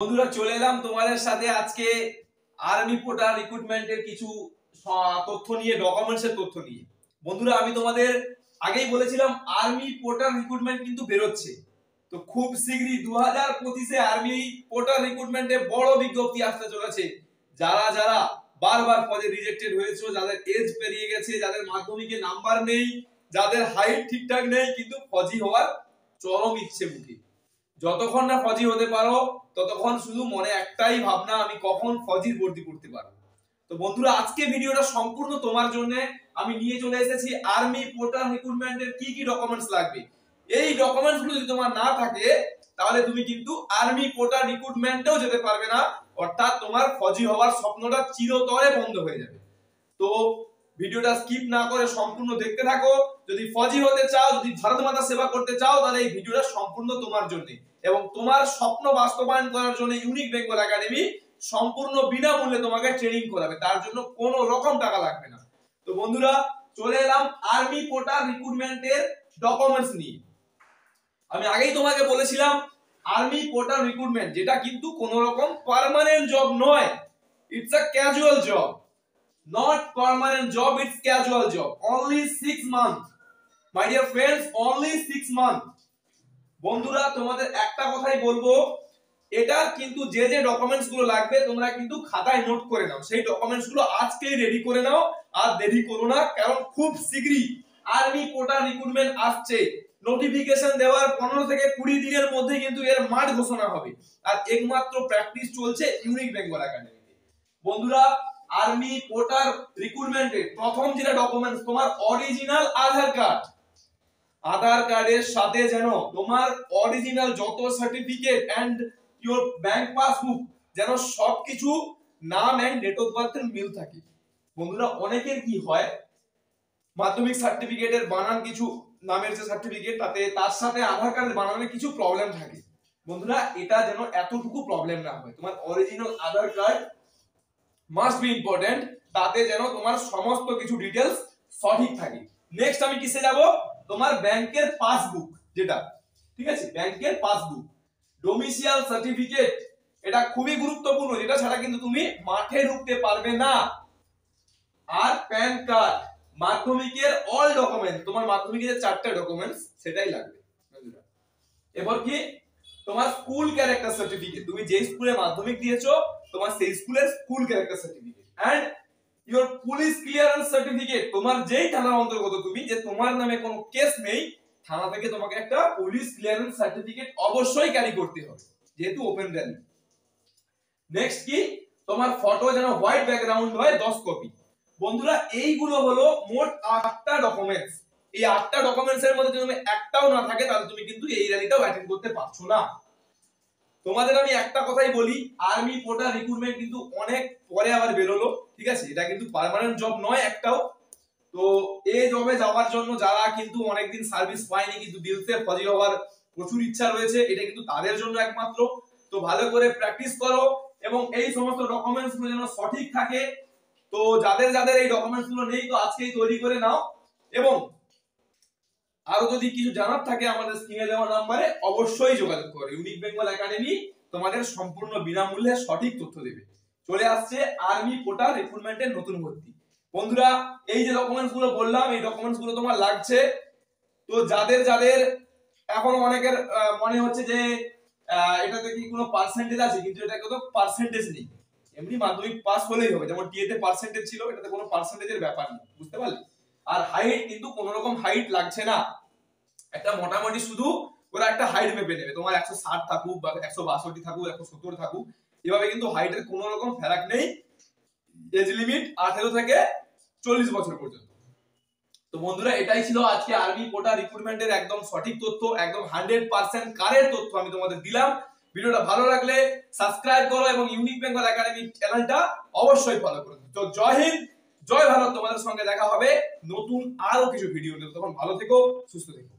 বন্ধুরা চলে এলাম তোমাদের সাথে আজকে আর্মি কোটা রিক্রুটমেন্টের কিছু তথ্য নিয়ে, ডকুমেন্টসের তথ্য নিয়ে। বন্ধুরা আমি তোমাদের আগেই বলেছিলাম আর্মি কোটা রিক্রুটমেন্ট কিন্তু বেরোচ্ছে, তো খুব শীঘ্রই 2025-এ আর্মি কোটা রিক্রুটমেন্টে বড় বিজ্ঞপ্তি আসতে চলেছে। যারা যারা বারবার পদে রিজেক্টেড হয়েছে, যাদের এজ পেরিয়ে গেছে, যাদের মাধ্যমিকে নাম্বার নেই, যাদের হাইট ঠিকঠাক নেই, কিন্তু ফজি হওয়ার চরম ইচ্ছে মুখে, যতক্ষণ না ফজি হতে পারো ততক্ষণ শুধু মনে একটাই ভাবনা, আমি কখন ফজির ভর্তি করতে পারবো। তো বন্ধুরা আজকে ভিডিওটা সম্পূর্ণ তোমার জন্য। আমি নিয়ে চলে এসেছি আর্মি কোটা রিক্রুটমেন্টের কি কি ডকুমেন্টস লাগবে। এই ডকুমেন্টস গুলো যদি তোমার না থাকে তাহলে তুমি কিন্তু আর্মি কোটা রিক্রুটমেন্টেও যেতে পারবে না, অর্থাৎ তোমার ফজি হওয়ার স্বপ্নটা চিরতরে বন্ধ হয়ে যাবে। তো ভিডিওটা স্কিপ না করে সম্পূর্ণ দেখতে থাকো। যদি ফজি হতে চাও, যদি ভারত মাতা সেবা করতে চাও, তাহলে এই ভিডিওটা সম্পূর্ণ তোমার জন্য এবং তোমার স্বপ্ন বাস্তবায়ন করার জন্য ইউনিক বেঙ্গল একাডেমি সম্পূর্ণ বিনামূল্যে তোমাকে ট্রেনিং করাবে, তার জন্য কোনো রকম টাকা লাগবে না। তো বন্ধুরা চলে এলাম আর্মি কোটা রিক্রুটমেন্টের ডকুমেন্টস নিয়ে। আমি আগেই তোমাকে বলেছিলাম আর্মি কোটা রিক্রুটমেন্ট যেটা কিন্তু কোনো রকম পার্মানেন্ট জব নয়, it's a casual job, not permanent job, it's casual job, only 6 months my dear friends, only 6 months। বন্ধুরা তোমাদের একটা কথাই বলবো, এটা কিন্তু যে যে ডকুমেন্টস গুলো লাগবে তোমরা কিন্তু খাতায় নোট করে নাও, সেই ডকুমেন্টস গুলো আজকেই রেডি করে নাও, আর দেরি করো না, কারণ খুব শীঘ্রই আর্মি কোটা রিক্রুটমেন্ট আসছে। নোটিফিকেশন দেওয়ার 15 থেকে 20 দিনের মধ্যে কিন্তু এর মাঠ ঘোষণা হবে, আর একমাত্র প্র্যাকটিস চলছে ইউনিক বেঙ্গল একাডেমিতে। বন্ধুরা আর্মি কোটার রিক্রুটমেন্টে প্রথম যেটা ডকুমেন্টস, তোমার অরিজিনাল আধার কার্ড। আধার কার্ডের সাথে যেন তোমার অরিজিনাল যত certificate and your bank passbook, যেন সবকিছু নাম এন্ড ডেট অফ বার্থের মিল থাকে। বন্ধুরা অনেকের কি হয়, মাধ্যমিক সার্টিফিকেটের বানান কিছু, নামের যে সার্টিফিকেট তাতে তার সাথে আধার কার্ডের বানানে কিছু প্রবলেম থাকে। বন্ধুরা এটা যেন এতটুকু প্রবলেম না হয়, তোমার original Aadhaar card must be important, তাতে যেন তোমার সমস্ত কিছু ডিটেইলস সঠিক থাকে। নেক্সট আমি কিসে যাব, তোমার ব্যাংকের পাসবুক, যেটা ঠিক আছে ব্যাংকের পাসবুক, ডোমিসিয়াল সার্টিফিকেট, এটা খুবই গুরুত্বপূর্ণ, যেটা ছাড়া কিন্তু তুমি মাঠে ঢুকতে পারবে না। আর প্যান কার্ড, মাধ্যমিকের অল ডকুমেন্ট, তোমার মাধ্যমিকের যে 4টা ডকুমেন্টস সেটাই লাগবে। এবার কি তোমার স্কুল ক্যারেক্টার সার্টিফিকেট, তুমি যে স্কুলে মাধ্যমিক দিয়েছো তোমার সেই স্কুলের school character certificate, and your police clearance certificate, তোমার যেই থানার অন্তর্গত তুমি, যে তোমার নামে কোনো কেস নেই, থানা থেকে তোমাকে একটা পুলিশ ক্লিয়ারেন্স সার্টিফিকেট অবশ্যই ক্যারি করতে হবে, যেহেতু ওপেন র্যালি। নেক্সট কি তোমার ফটো যেন হোয়াইট ব্যাকগ্রাউন্ড হয় 10 কপি। বন্ধুরা এইগুলো হলো মোট 8টা ডকুমেন্টস। এই 8টা ডকুমেন্টস এর মধ্যে যদি তুমি একটাও না থাকে তাহলে তুমি কিন্তু এই র্যালিটাও অ্যাটেন্ড করতে পারছো না। তোমাদের আমি একটা কথাই বলি, আর্মি কোটা রিক্রুটমেন্ট কিন্তু অনেক পরে আবার বেরোলো, ঠিক আছে, এটা কিন্তু পার্মানেন্ট জব নয় একটাও। তো এই জবে যাওয়ার জন্য যারা কিন্তু অনেকদিন সার্ভিস পায়নি কিন্তু দিলসে ফজি হওয়ার প্রচুর ইচ্ছা রয়েছে, এটা কিন্তু তাদের জন্য একমাত্র। তো ভালো করে প্র্যাকটিস করো এবং এই সমস্ত ডকুমেন্টস গুলো যেন সঠিক থাকে। তো যাদের যাদের এই ডকুমেন্টস গুলো নেই তো আজকেই তৈরি করে নাও, এবং আরো যদি কিছু জানার থাকে আমাদের স্ক্রিনে দেওয়া নম্বরে অবশ্যই যোগাযোগ করো। ইউনিক বেঙ্গল একাডেমি তোমাদের সম্পূর্ণ বিনামূল্যে সঠিক তথ্য দেবে। চলে আসছে আর্মি কোটা রিক্রুটমেন্টের নতুন ভর্তি। বন্ধুরা এই যে ডকুমেন্টস গুলো বললাম, এই ডকুমেন্টস গুলো তোমার লাগছে। তো যাদের যাদের এখন অনেকের মনে হচ্ছে যে এটাতে কি কোনো পার্সেন্টেজ আছে, কিন্তু এটা কোনো পার্সেন্টেজ নেই, এমনি মাধ্যমিক পাস হলেই হবে, যেমন টিএ তে পার্সেন্টেজ ছিল, এটাতে কোনো পার্সেন্টেজের ব্যাপার নেই, বুঝতে পারলে। আর হাইট কিন্তু কোনো রকম হাইট লাগছে না, একটা মোটামুটি শুধু ওরা একটা হাইট মেপে নেবে, তোমার 160 থাকুক বা 162 থাকুক 170 থাকুক, এভাবে কিন্তু হাইটের কোনো রকম ফারাক নেই। এজ লিমিট 18 থেকে 40 বছর পর্যন্ত। তো বন্ধুরা এটাই ছিল আজকে আর্মি কোটা রিক্রুটমেন্টের একদম সঠিক তথ্য, একদম 100% কারেক্ট তথ্য আমি তোমাদের দিলাম। ভিডিওটা ভালো লাগলে সাবস্ক্রাইব করো এবং ইউনিক বেঙ্গল একাডেমি চ্যানেলটা অবশ্যই ফলো করো। তো জয় হিন্দ, জয় ভারত, তোমাদের সঙ্গে দেখা হবে নতুন আরো কিছু ভিডিও। তখন ভালো থেকো, সুস্থ থেকো।